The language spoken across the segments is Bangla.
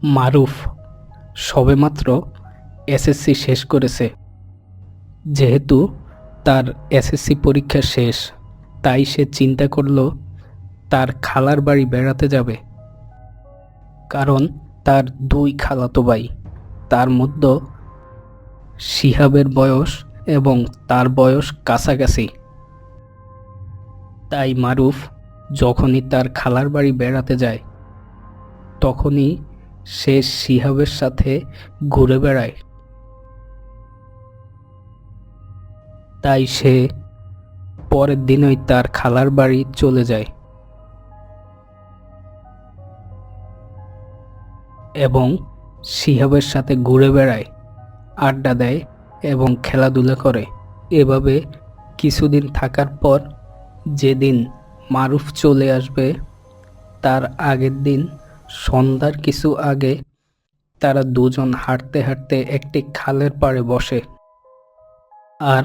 মারুফ সবেমাত্র এসএসসি শেষ করেছে। যেহেতু তার এসএসসি পরীক্ষা শেষ, তাই সে চিন্তা করল তার খালার বাড়ি বেড়াতে যাবে। কারণ তার দুই খালাতো ভাই, তার মধ্যে শিহাবের বয়স এবং তার বয়স কাছাকাছি। তাই মারুফ যখনই তার খালার বাড়ি বেড়াতে যায়, তখনই সে শিহাবের সাথে ঘুরে বেড়ায়। তাই সে পরের দিনই তার খালার বাড়ি চলে যায় এবং শিহাবের সাথে ঘুরে বেড়ায়, আড্ডা দেয় এবং খেলাধুলা করে। এভাবে কিছুদিন থাকার পর যেদিন মারুফ চলে আসবে, তার আগের দিন সন্ধ্যার কিছু আগে তারা দুজন হাঁটতে হাঁটতে একটি খালের পাড়ে বসে। আর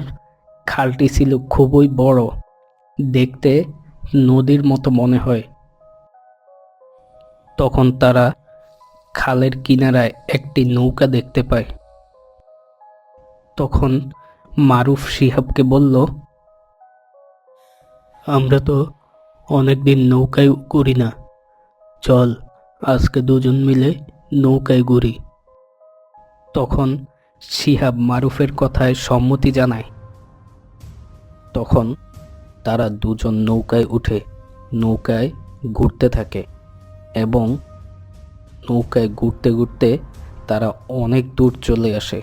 খালটি ছিল খুবই বড়, দেখতে নদীর মতো মনে হয়। তখন তারা খালের কিনারায় একটি নৌকা দেখতে পায়। তখন মারুফ শিহাবকে বলল, আমরা তো অনেকদিন নৌকায় ঘুরি না, চল আজকে দুজন মিলে নৌকায় ঘুরি। তখন শিহাব মারুফের কথায় সম্মতি জানায়। তখন তারা দুজন নৌকায় উঠে নৌকায় ঘুরতে থাকে এবং নৌকায় ঘুরতে ঘুরতে তারা অনেক দূর চলে আসে।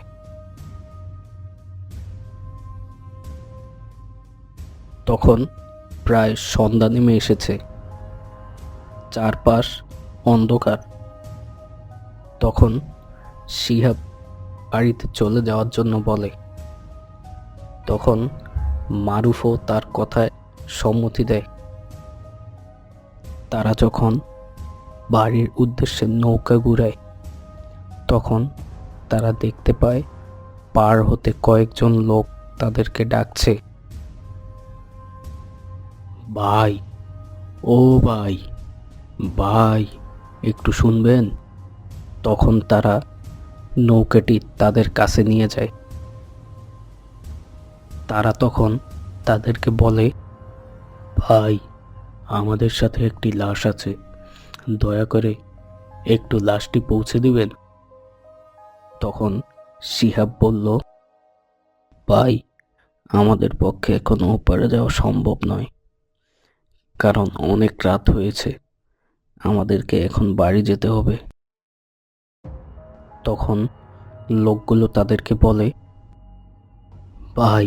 তখন প্রায় সন্ধ্যা নেমে এসেছে, চারপাশ অন্ধকার। তখন শিহাব বাড়িতে চলে যাওয়ার জন্য বলে। তখন মারুফও তার কথায় সম্মতি দেয়। তারা যখন বাড়ির উদ্দেশ্যে নৌকা ঘুরায়, তখন তারা দেখতে পায় পার হতে কয়েকজন লোক তাদেরকে ডাকছে, ভাই, ও ভাই, ভাই, একটু শুনবেন। তখন তারা নৌকাটি তাদের কাছে নিয়ে যায়। তারা তখন তাদেরকে বলে, ভাই, আমাদের সাথে একটি লাশ আছে, দয়া করে একটু লাশটি পৌঁছে দিবেন। তখন শিহাব বলল, ভাই, আমাদের পক্ষে এখন ওপারে যাওয়া সম্ভব নয়, কারণ অনেক রাত হয়েছে, আমাদেরকে এখন বাড়ি যেতে হবে। তখন লোকগুলো তাদেরকে বলে, ভাই,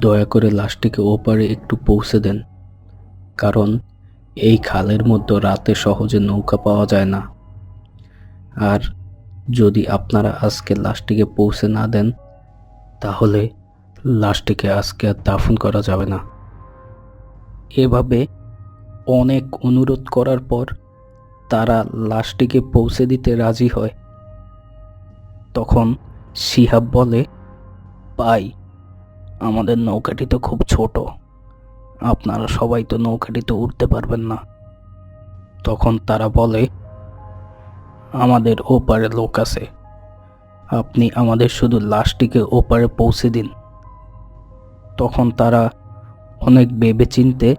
দয়া করে লাশটিকে ওপারে একটু পৌঁছে দেন, কারণ এই খালের মধ্যে রাতে সহজে নৌকা পাওয়া যায় না। আর যদি আপনারা আজকে লাশটিকে পৌঁছে না দেন, তাহলে লাশটিকে আজকে আর দাফন করা যাবে না। এভাবে অনেক অনুরোধ করার পর তারা লাশটিকে পৌঁছে দিতে রাজি হয়। তখন শিহাব বলে, ভাই, আমাদের নৌকাটি তো খুব ছোট, আপনারা সবাই তো নৌকাটিতে উঠতে পারবেন না। তখন তারা বলে, আমাদের ওপারে লোক আছে, আপনি আমাদের শুধু লাশটিকে ওপারে পৌঁছে দিন। তখন তারা অনেক ভেবেচিন্তে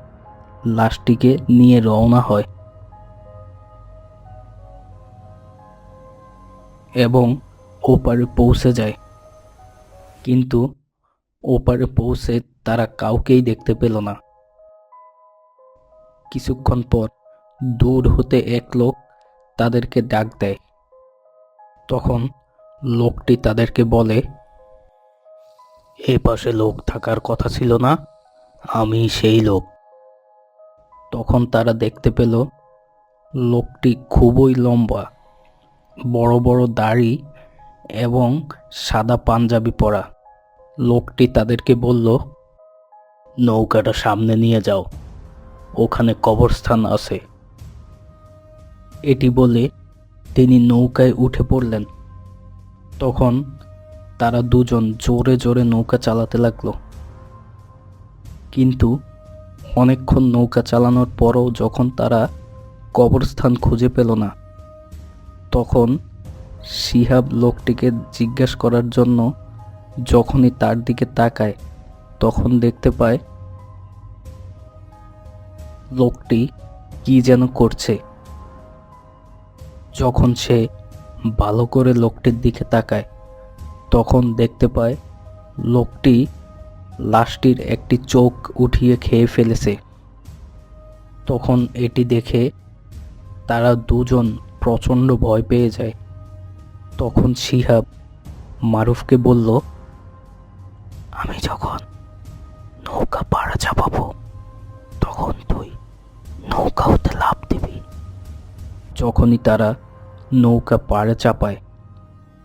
লাশটিকে নিয়ে রওনা হয় এবং ওপারে পৌঁছে যায়। কিন্তু ওপারে পৌঁছে তারা কাউকেই দেখতে পেল না। কিছুক্ষণ পর দূর হতে এক লোক তাদেরকে ডাক দেয়। তখন লোকটি তাদেরকে বলে, এ পাশে লোক থাকার কথা ছিল না, আমি সেই লোক। তখন তারা দেখতে পেল লোকটি খুবই লম্বা, বড় বড় দাড়ি এবং সাদা পাঞ্জাবি পরা। লোকটি তাদেরকে বলল, নৌকাটা সামনে নিয়ে যাও, ওখানে কবরস্থান আছে। এটি বলে তিনি নৌকায় উঠে পড়লেন। তখন তারা দুজন জোরে জোরে নৌকা চালাতে লাগলো। কিন্তু অনেকক্ষণ নৌকা চালানোর পরও যখন তারা কবরস্থান খুঁজে পেল না, তখন শিহাব লোকটিকে জিজ্ঞাসা করার জন্য যখনই তার দিকে তাকায় তখন দেখতে পায় লোকটি কি যেন করছে। যখন সে ভালো করে লোকটির দিকে তাকায় তখন দেখতে পায় লোকটি লাশটির একটি চোখ উঠিয়ে খেয়ে ফেলেছে। তখন এটি দেখে তারা দুজন প্রচণ্ড ভয় পেয়ে যায়। তখন শিহাব মারুফকে বলল, আমি যখন নৌকা পাড়া চাপাবো তখন তুই নৌকা হতে লাফ দিবি। যখনই তারা নৌকা পাড়ে চাপায়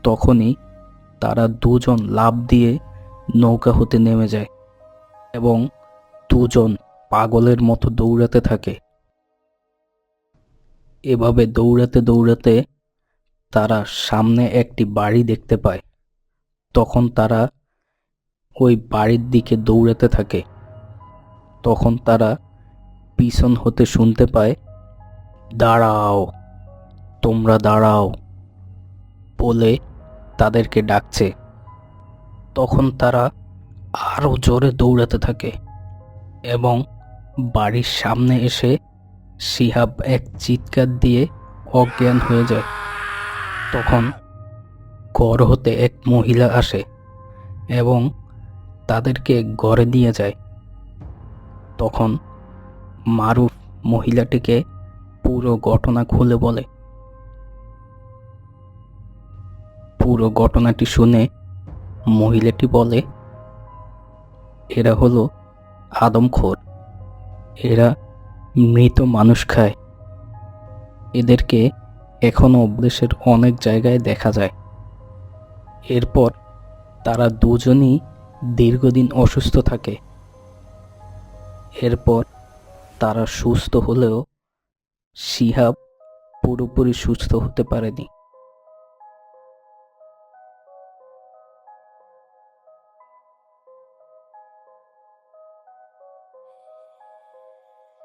তখনই তারা দুজন লাফ দিয়ে নৌকা হতে নেমে যায় এবং দুজন পাগলের মতো দৌড়াতে থাকে। এভাবে দৌড়াতে দৌড়াতে তারা সামনে একটি বাড়ি দেখতে পায়। তখন তারা ওই বাড়ির দিকে দৌড়াতে থাকে। তখন তারা পিছন হতে শুনতে পায়, দাঁড়াও, তোমরা দাঁড়াও বলে তাদেরকে ডাকছে। তখন তারা আরো জোরে দৌড়াতে থাকে এবং বাড়ির সামনে এসে শিহাব এক চিৎকার দিয়ে অজ্ঞান হয়ে যায়। তখন ঘর হতে এক মহিলা আসে এবং তাদেরকে ঘরে নিয়ে যায়। তখন মারুফ মহিলাটিকে পুরো ঘটনা খুলে বলে। পুরো ঘটনাটি শুনে মহিলাটি বলে, এরা হলো আদমখোর, এরা মৃত মানুষ খায়, এদেরকে এখনো দেশের অনেক জায়গায় দেখা যায়। এরপর তারা দুজনই দীর্ঘদিন অসুস্থ থাকে। এরপর তারা সুস্থ হলেও শিহাব পুরোপুরি সুস্থ হতে পারেনি।